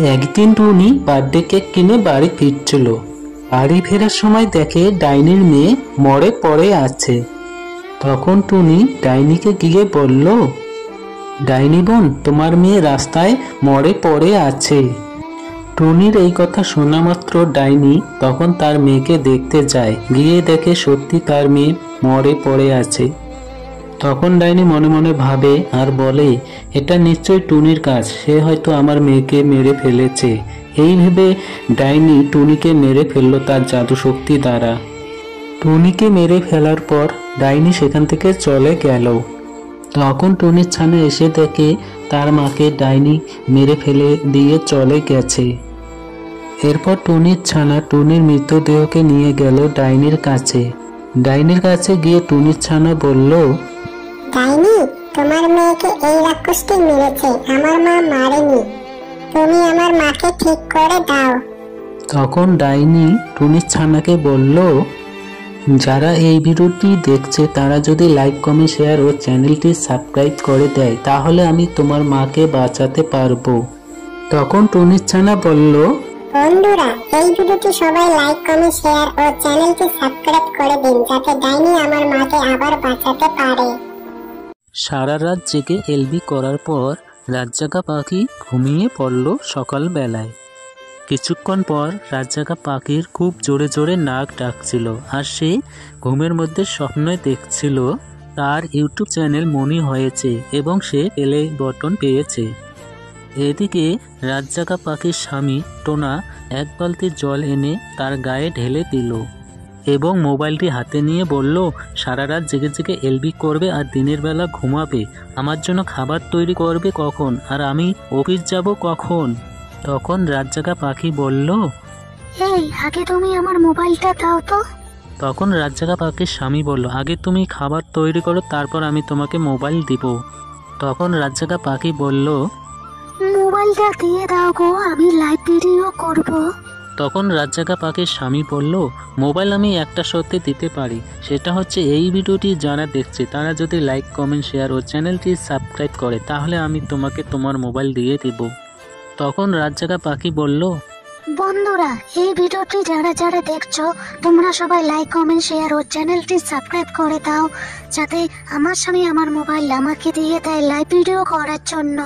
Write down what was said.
একদিন টুনি birthday cake কিনে বাড়ি ফিরছিল। বাড়ি ফেরার সময় দেখে ডাইনির মেয়ে মরে পড়ে আছে। তখন টুনি ডাইনিকে গিয়ে বলল, ডাইনি বোন, তোমার মেয়ে রাস্তায় মরে পড়ে আছে। টুনির এই কথা শোনা মাত্র ডাইনি তখন তার মেয়েকে দেখতে যায়, গিয়ে দেখে সত্যি তার মেয়ে মরে পড়ে আছে। তখন ডাইনি মনে মনে ভাবে আর বলে, এটা নিশ্চয়ই টুনির কাজ, সে হয়তো আমার মেয়েকে মেরে ফেলেছে। এই ভেবে ডাইনি টুনিকে মেরে ফেলল তার জাদু শক্তি দ্বারা। টুনিকে মেরে ফেলার পর ডাইনি সেখান থেকে চলে গেল। তখন টুনির ছানা এসে দেখে তার মাকে ডাইনি মেরে ফেলে দিয়ে চলে গেছে। এরপর টুনির ছানা টুনির মৃতদেহকে নিয়ে গেল ডাইনির কাছে। ডাইনির কাছে গিয়ে টুনির ছানা বলল, ডাইনি, তোমার মেয়েকে এই রাক্ষসটি মেরেছে, আমার মা মারেনি। তুমি আমার মাকে ঠিক করে দাও। তখন ডাইনি টুনির ছানাকে বলল, যারা এই ভিডিওটি দেখছে তারা যদি লাইক, কমেন্ট, শেয়ার ও চ্যানেলটি সাবস্ক্রাইব করে দেয় তাহলে আমি তোমার মাকে বাঁচাতে পারবো। তখন টুনির ছানা বলল, বন্ধুরা, এই ভিডিওটি সবাই লাইক, কমেন্ট, শেয়ার ও চ্যানেলটি সাবস্ক্রাইব করে দিন যাতে ডাইনি আমার মাকে আবার বাঁচাতে পারে। সারা রাত জেগে এলবি করার পর রাতজাগা পাখি ঘুমিয়ে পড়ল সকালবেলায়। কিছুক্ষণ পর রাতজাগা পাখির খুব জোরে জোরে নাক ডাকছিল আর সে ঘুমের মধ্যে স্বপ্নে দেখছিল তার ইউটিউব চ্যানেল মনি হয়েছে এবং সে প্লে বাটন পেয়েছে। এদিকে রাতজাগা পাখির স্বামী টোনা এক বালতি জল এনে তার গায়ে ঢেলে দিল এবং মোবাইলটি হাতে নিয়ে বলল, সারা রাত জেগে জেগে এলবি করবে আর দিনের বেলা ঘুমাবে, আমার জন্য খাবার তৈরি করবে কখন, আর আমি অফিস যাব কখন? তখন রাতজাগা পাখি বলল, এই আগে তুমি আমার মোবাইলটা দাও তো। তখন রাতজাগা পাখির স্বামী বলল, আগে তুমি খাবার তৈরি করো, তারপর আমি তোমাকে মোবাইল দিব। তখন রাতজাগা পাখি বলল, মোবাইলটা দিয়ে দাও গো, আমি লাইভ ভিডিও করব। তখন রাতজাগা পাখির স্বামী বলল, মোবাইল আমি একটা সত্যি দিতে পারি, সেটা হচ্ছে এই ভিডিওটি যারা দেখছে তারা যদি লাইক, কমেন্ট, শেয়ার ও চ্যানেলটি সাবস্ক্রাইব করে তাহলে আমি তোমাকে তোমার মোবাইল দিয়ে দিব। তখন রাতজাগা পাখি বলল, বন্ধুরা, এই ভিডিওটি যারা যারা দেখছো তোমরা সবাই লাইক, কমেন্ট, শেয়ার ও চ্যানেলটি সাবস্ক্রাইব করে দাও যাতে আমার স্বামী আমার মোবাইল আমাকে দিয়ে দেয় লাইভ ভিডিও করার জন্য।